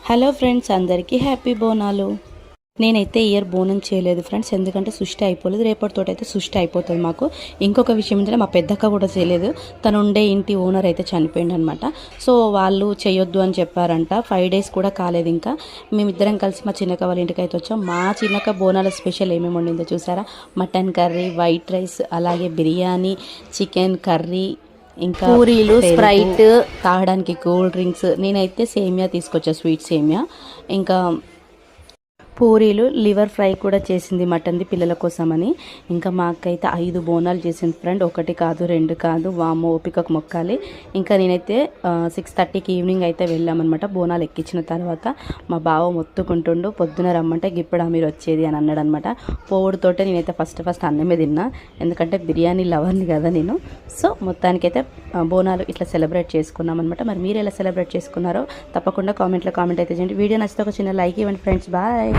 Hello friends, అందరికీ happy Bonalu. నేనైతే year బోనం చేయలేదు ఫ్రెండ్స్, ఎందుకంటే సృష్టి అయిపోలేదు. రేపటితో అయితే సృష్టి అయిపోతుంది మాకు. ఇంకొక విషయం ఏంటంటే మా పెద్దక్క కూడా చేయలేదు. తను ఉండే ఇంటి ఓనర్ అయితే చనిపోయింది అనమాట. సో వాళ్ళు చేయొద్దు అని చెప్పారంట. 5 days కూడా కాలేదు. ఇంకా మేమిద్దరం కలిసి మా చిన్నక్క వాళ్ళ ఇంటికి అయితే వచ్చాం. మా చిన్నక్క బోనాల స్పెషల్ ఏమేమి వండిందో చూసారా? మటన్ కర్రీ, వైట్ రైస్, అలాగే బిర్యానీ, చికెన్ కర్రీ, ఇంకా పూరీలు, స్ప్రైట్, తాగడానికి కూల్ డ్రింక్స్. నేనైతే సేమియా తీసుకొచ్చా, స్వీట్ సేమియా. ఇంకా పూరీలు, లివర్ ఫ్రై కూడా చేసింది మటన్ది పిల్లల కోసమని. ఇంకా మా అక్క అయితే 5 బోనాలు చేసింది ఫ్రెండ్. 1 కాదు 2 కాదు, వామో ఓపికకు మొక్కాలి. ఇంకా నేనైతే 6:30కి ఈవినింగ్ అయితే వెళ్ళామన్నమాట. బోనాలు ఎక్కించిన తర్వాత మా బావ మొత్తుకుంటుండు, పొద్దున రమ్మంటే గిప్పుడా మీరు వచ్చేది అని అన్నాడు అనమాట. పోవుడుతోటే నేనైతే ఫస్ట్ అన్నమే తిన్నా, ఎందుకంటే బిర్యానీ లవర్ని కదా నేను. సో మొత్తానికైతే బోనాలు ఇట్లా సెలబ్రేట్ చేసుకున్నాం అనమాట. మరి మీరు ఎలా సెలబ్రేట్ చేసుకున్నారో తప్పకుండా కామెంట్లో కామెంట్ అయితే చేయండి. వీడియో నచ్చితే ఒక చిన్న లైక్ ఇవ్వండి ఫ్రెండ్స్. బాయ్.